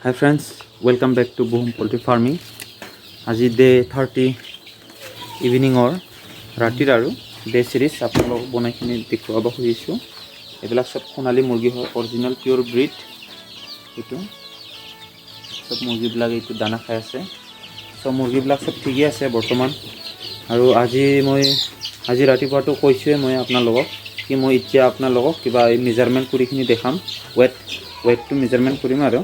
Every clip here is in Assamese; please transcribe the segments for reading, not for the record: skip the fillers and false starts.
Hi friends, welcome back to Boom Poultry Farming. আজি ডে 30 ইভিনিঙৰ ৰাতিৰ আৰু ডে সিৰিজ আপোনালোকক বনাইখিনি দেখুৱাব খুজিছোঁ। এইবিলাক সব সোণালী মুৰ্গী হয়, অৰিজিনেল পিয়ৰ ব্ৰিড। এইটো সব মুৰ্গীবিলাক এইটো দানা খাই আছে। সব মুৰ্গীবিলাক সব ঠিকে আছে বৰ্তমান। আৰু আজি ৰাতিপুৱাটো কৈছোঁৱে মই আপোনালোকক কি মই এতিয়া আপোনালোকক কিবা মেজাৰমেণ্ট কৰিখিনি দেখাম। ৱেটটো মেজাৰমেণ্ট কৰিম আৰু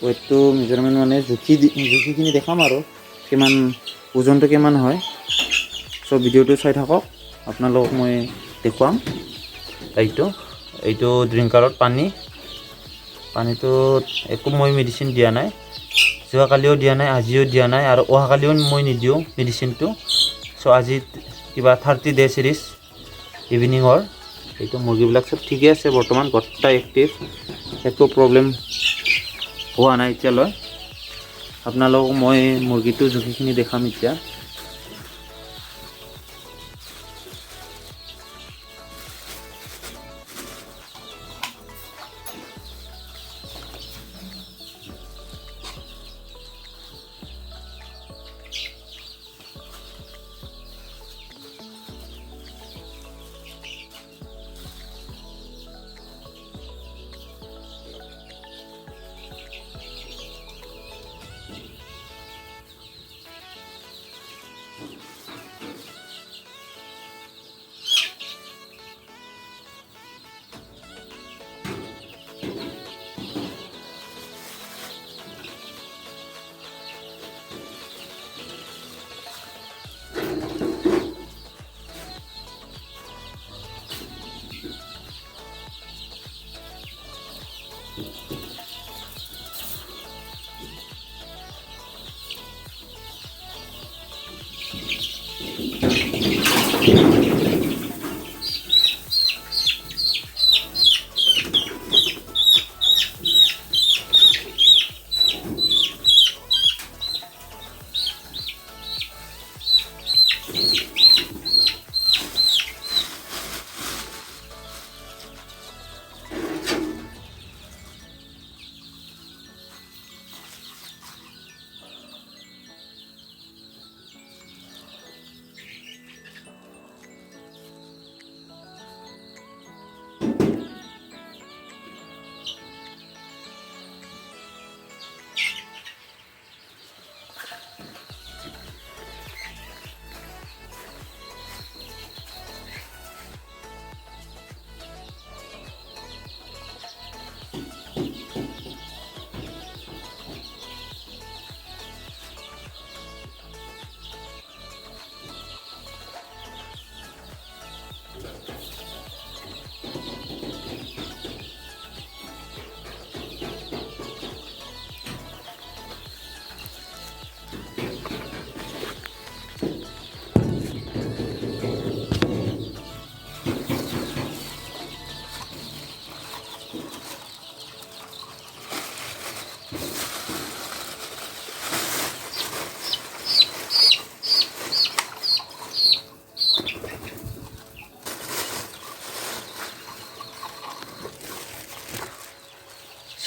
ৱেটটো মেজাৰমেণ্ট মানে জুখিখিনি দেখাম আৰু কিমান ওজনটো কিমান হয়। সব ভিডিঅ'টো চাই থাকক, আপোনালোকক মই দেখুৱাম। এইটো ড্ৰিংকাৰত পানীটো একো মই মেডিচিন দিয়া নাই, যোৱাকালিও দিয়া নাই, আজিও দিয়া নাই, আৰু অহাকালিও মই নিদিওঁ মেডিচিনটো। চ' আজি কিবা 30 ডে সিৰিজ ইভিনিঙৰ এইটো মুৰ্গীবিলাক সব ঠিকে আছে বৰ্তমান, গোটেই এক্টিভ, একো প্ৰব্লেম হোৱা নাই এতিয়ালৈ। আপোনালোকক মই মুৰ্গীটো জুখিখিনি দেখাম এতিয়া।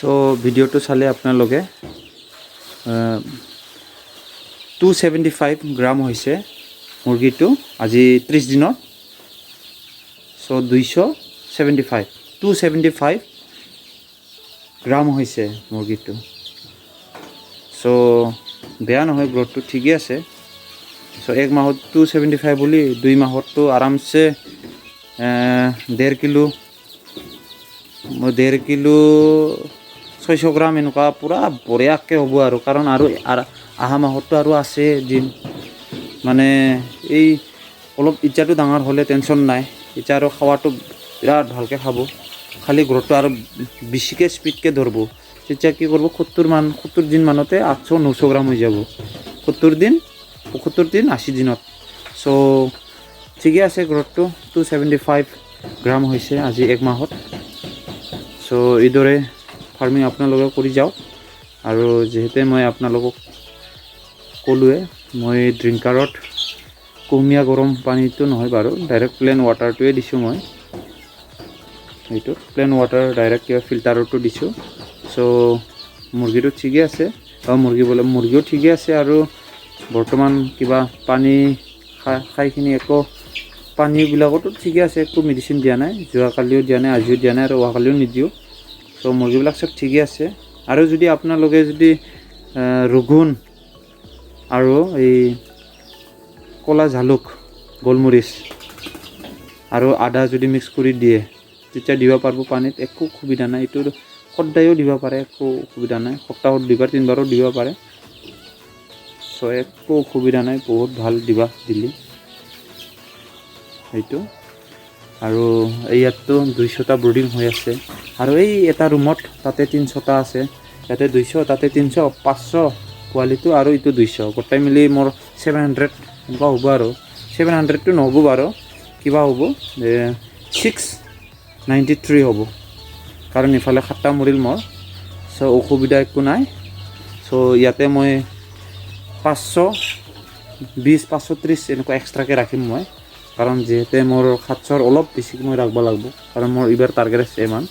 চ' ভিডিঅ'টো চালে আপোনালোকে 275 গ্ৰাম হৈছে মুৰ্গীটো আজি 30 দিনত। চ' 275 গ্ৰাম হৈছে মুৰ্গীটো। চ' বেয়া নহয়, গ্ৰথটো ঠিকেই আছে। চ' 1 মাহত 275 বুলি 2 মাহততো আৰামছে 1.5 কিলো 600 গ্ৰাম এনেকুৱা পূৰা বঢ়িয়াকৈ হ'ব আৰু। কাৰণ আৰু অহা মাহততো আৰু আছে দিন, মানে এই অলপ ইচ্ছাটো ডাঙৰ হ'লে টেনশ্যন নাই। এতিয়া আৰু খাৱাটো বিৰাট ভালকৈ খাব, খালি গ্ৰথটো আৰু বেছিকৈ স্পীডকৈ ধৰিব। তেতিয়া কি কৰিব, 70 দিন মানতে 800-900 গ্ৰাম হৈ যাব। 70 দিন 80 দিনত। চ' ঠিকে আছে, গ্ৰথটো 275 গ্ৰাম হৈছে আজি 1 মাহত। চ' এইদৰে ফাৰ্মিং আপোনালোকে কৰি যাওক। আৰু যিহেতু মই আপোনালোকক ক'লোৱে, মই ড্ৰিংকাৰত কুহুমীয়া গৰম পানীটো নহয় বাৰু, ডাইৰেক্ট প্লেন ৱাটাৰটোৱে দিছোঁ মই। এইটো প্লেন ৱাটাৰ ডাইৰেক্ট কিবা ফিল্টাৰতো দিছোঁ। চ' মুৰ্গীটো ঠিকে আছে, মুৰ্গীও ঠিকে আছে। আৰু বৰ্তমান কিবা পানী খাইখিনি একো পানীবিলাকতো ঠিকে আছে, একো মেডিচিন দিয়া নাই, যোৱাকালিও দিয়া নাই, আজিও দিয়া নাই, আৰু অহাকালিও নিদিওঁ। চ' মুৰ্গীবিলাক চব ঠিকে আছে। আৰু যদি আপোনালোকে যদি ৰগুন আৰু এই ক'লা জালুক, গোলমৰিচ আৰু আদা যদি মিক্স কৰি দিয়ে তেতিয়া দিব পাৰিব পানীত, একো অসুবিধা নাই। এইটো সদায়ো দিব পাৰে, একো অসুবিধা নাই, সপ্তাহত 2 বাৰ 3 বাৰো দিব পাৰে। চ' একো অসুবিধা নাই, বহুত ভাল দিলি সেইটো। আৰু ইয়াততো 200টা ব্ৰুডিং হৈ আছে। আৰু এই এটা ৰুমত তাতে 300টা আছে, ইয়াতে 200, তাতে 300, 500 পোৱালিটো, আৰু এইটো 200, গোটাই মিলি মোৰ 700 এনেকুৱা হ'ব। আৰু 700টো নহ'ব বাৰু, কিবা হ'ব 693 হ'ব, কাৰণ ইফালে 7টা মৰিল মোৰ। চ' অসুবিধা একো নাই। চ' ইয়াতে মই 520, 530 এনেকুৱা এক্সট্ৰাকৈ ৰাখিম মই, কাৰণ যিহেতু মোৰ 700 অলপ বেছিকৈ মই ৰাখিব লাগিব, কাৰণ মোৰ এইবাৰ টাৰ্গেট আছে ইমান।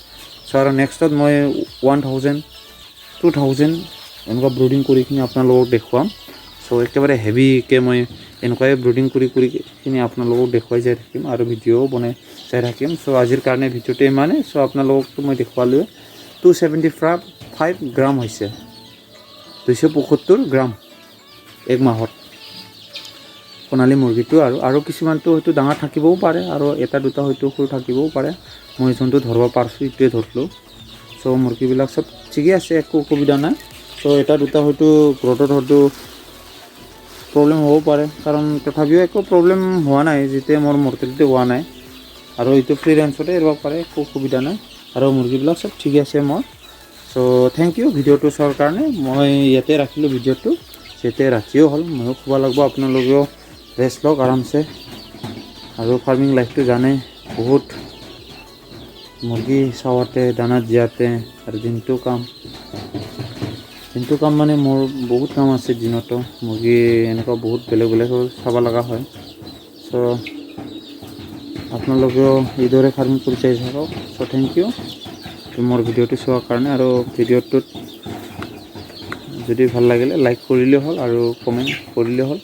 চ' আৰু নেক্সটত মই 1000, 2000 এনেকুৱা ব্ৰুডিং কৰি কিনি আপোনালোকক দেখুৱাম। চ' একেবাৰে হেভিকৈ মই এনেকুৱাই ব্ৰুডিং কৰি কিনি আপোনালোকক দেখুৱাই যাই থাকিম, আৰু ভিডিঅ'ও বনাই যাই থাকিম। চ' আজিৰ কাৰণে ভিডিঅ'টো ইমানেই। চ' আপোনালোকতো মই দেখুৱালোঁ 275 গ্ৰাম হৈছে, 275 গ্ৰাম এক মাহত সোণালী মুৰ্গীটো। আৰু কিছুমানটো হয়তো ডাঙৰ থাকিবও পাৰে, আৰু এটা দুটা হয়তো সৰু থাকিবও পাৰে। মই যোনটো ধৰিব পাৰিছোঁ এইটোৱে ধৰিলোঁ। চ' মুৰ্গীবিলাক চব ঠিকে আছে, একো অসুবিধা নাই। চ' এটা দুটা হয়তো গ্ৰ'থত হয়তো প্ৰব্লেম হ'ব পাৰে, কাৰণ তথাপিও একো প্ৰব্লেম হোৱা নাই, যেতিয়া মোৰ মৰ্টেলিটি হোৱা নাই। আৰু এইটো ফ্ৰী ৰেঞ্জতে এৰিব পাৰে, একো অসুবিধা নাই। আৰু মুৰ্গীবিলাক চব ঠিকে আছে মোৰ। চ' থেংক ইউ ভিডিঅ'টো চোৱাৰ কাৰণে। মই ইয়াতে ৰাখিলোঁ ভিডিঅ'টো, যেতিয়া ৰাতিও হ'ল, ময়ো শুব লাগিব, আপোনালোকেও ৰেষ্ট লওক আৰামছে। আৰু ফাৰ্মিং লাইফটো জানে, বহুত মুৰ্গী চাওঁতে, দানা দিয়াতে, আৰু দিনটো কাম মানে মোৰ বহুত কাম আছে দিনতো। মুৰ্গী এনেকুৱা বহুত বেলেগ চাব লগা হয়। চ' আপোনালোকেও এইদৰে ফাৰ্মিং কৰি চাই থাকক। চ' থেংক ইউ মোৰ ভিডিঅ'টো চোৱাৰ কাৰণে। আৰু ভিডিঅ'টোত যদি ভাল লাগিলে লাইক কৰিলেই হ'ল, আৰু কমেণ্ট কৰিলেই হ'ল,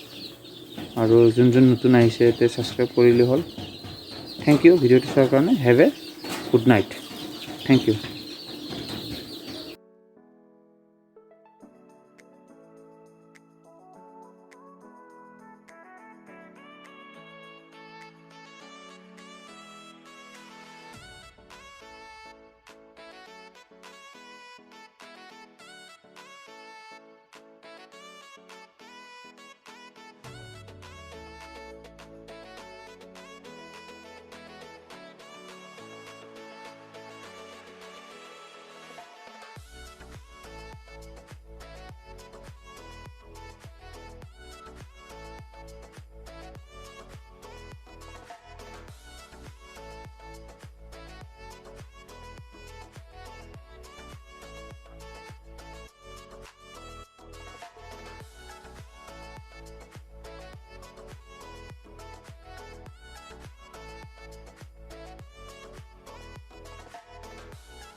আৰু যোন নতুন আহিছে তে ছাবস্ক্ৰাইব কৰিলেই হ'ল। থেংক ইউ ভিডিঅ'টো চোৱাৰ কাৰণে। Have a good night. Thank U.